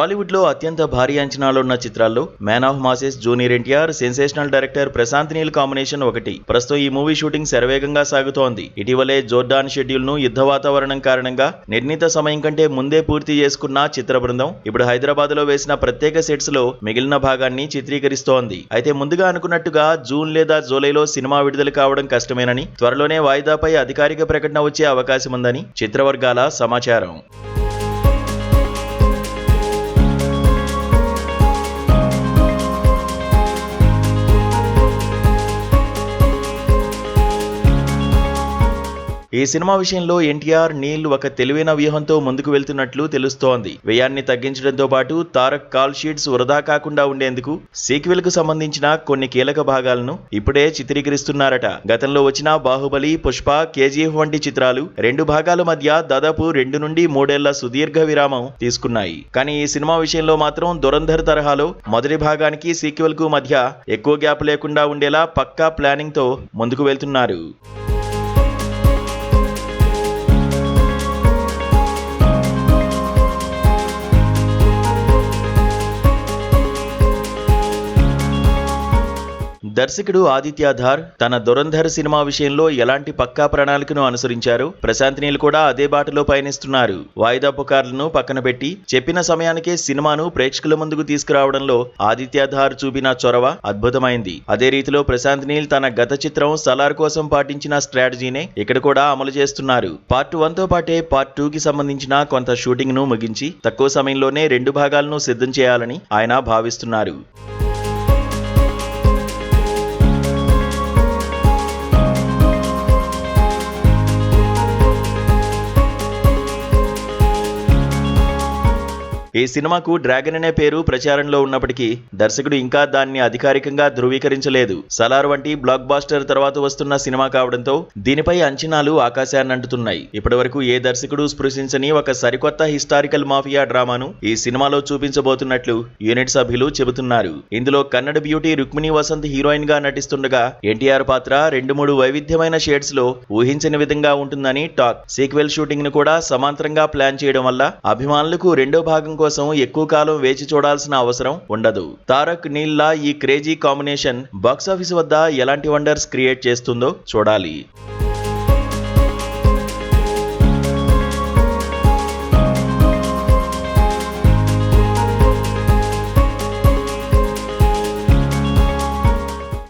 టాలీవుడ్ లో అత్యంత భారీ అంచనాలున్న చిత్రాల్లో man of masses junior NTR, sensational director Prashanth Neel combination ఒకటి. ప్రస్తుతం ఈ మూవీ షూటింగ్ శరవేగంగా సాగుతోంది. ఇటీవలే జోర్డాన్ షెడ్యూల్ ను యుద్ధ వాతావరణం కారణంగా నిర్ణీత సమయం కంటే ముందే పూర్తి చేసుకున్న చిత్ర బృందం ఇప్పుడు హైదరాబాద్ లో వేసిన ప్రత్యేక సెట్స్ లో మిగిలిన భాగాన్ని చిత్రీకరిస్తోంది. అయితే ముందుగా అనుకున్నట్టుగా జూన్ లేదా జూలైలో సినిమా విడుదల కావడం కష్టమేనని, త్వరలోనే వాయిదాపై అధికారిక ప్రకటన వచ్చే అవకాశం ఉందని చిత్రవర్గాల సమాచారం. ఈ సినిమా విషయంలో ఎన్టీఆర్, నీల్ ఒక తెలివైన వ్యూహంతో ముందుకు వెళ్తున్నట్లు తెలుస్తోంది. వ్యయాన్ని తగ్గించడంతో పాటు తారక్ కాల్ షీట్స్ వృధా కాకుండా ఉండేందుకు సీక్వెల్ కు సంబంధించిన కొన్ని కీలక భాగాలను ఇప్పుడే చిత్రీకరిస్తున్నారట. గతంలో వచ్చిన బాహుబలి, పుష్ప, కేజీఎఫ్ వంటి చిత్రాలు 2 భాగాల మధ్య దాదాపు 2 నుండి 3 ఏళ్ల సుదీర్ఘ విరామం తీసుకున్నాయి. కానీ ఈ సినిమా విషయంలో మాత్రం దురంధర్ తరహాలో మొదటి భాగానికి సీక్వెల్ కు మధ్య ఎక్కువ గ్యాప్ లేకుండా ఉండేలా పక్కా ప్లానింగ్ తో ముందుకు వెళ్తున్నారు. దర్శకుడు ఆదిత్య ధార్ తన దురంధర్ సినిమా విషయంలో ఎలాంటి పక్కా ప్రణాళికను అనుసరించారు, ప్రశాంత్ నీల్ కూడా అదే బాటలో పయనిస్తున్నారు. వాయిదా పుకార్లను పక్కన పెట్టి చెప్పిన సమయానికే సినిమాను ప్రేక్షకుల ముందుకు తీసుకురావడంలో ఆదిత్య ధార్ చూపిన చొరవ అద్భుతమైంది. అదే రీతిలో ప్రశాంత్ నీల్ తన గత చిత్రం సలార్ కోసం పాటించిన స్ట్రాటజీనే ఇక్కడ కూడా అమలు చేస్తున్నారు. పార్ట్ 1 తో పాటే పార్ట్ 2 కి సంబంధించిన కొంత షూటింగ్ ను ముగించి తక్కువ సమయంలోనే 2 భాగాలను సిద్ధం చేయాలని ఆయన భావిస్తున్నారు. ఈ సినిమాకు డ్రాగన్ అనే పేరు ప్రచారంలో ఉన్నప్పటికీ దర్శకుడు ఇంకా దాన్ని అధికారికంగా ధృవీకరించలేదు. సలార్ వంటి బ్లాక్ బాస్టర్ తర్వాత వస్తున్న సినిమా కావడంతో దీనిపై అంచనాలు ఆకాశాన్నంటుతున్నాయి. ఇప్పటివరకు ఏ దర్శకుడు స్పృశించని ఒక సరికొత్త హిస్టారికల్ మాఫియా డ్రామాను ఈ సినిమాలో చూపించబోతున్నట్లు యూనిట్ సభ్యులు చెబుతున్నారు. ఇందులో కన్నడ బ్యూటీ రుక్మిణి వసంత్ హీరోయిన్ గా నటిస్తుండగా ఎన్టీఆర్ పాత్ర 2-3 వైవిధ్యమైన షేడ్స్ లో ఊహించని విధంగా ఉంటుందని టాక్. సీక్వెల్ షూటింగ్ ను కూడా సమాంతరంగా ప్లాన్ చేయడం వల్ల అభిమానులకు రెండో భాగం కోసం ఎక్కువ కాలం వేచి చూడాల్సిన అవసరం ఉండదు. తారక్, నీల్ లా ఈ క్రేజీ కాంబినేషన్ బాక్సాఫీస్ వద్ద ఎలాంటి వండర్స్ క్రియేట్ చేస్తుందో చూడాలి.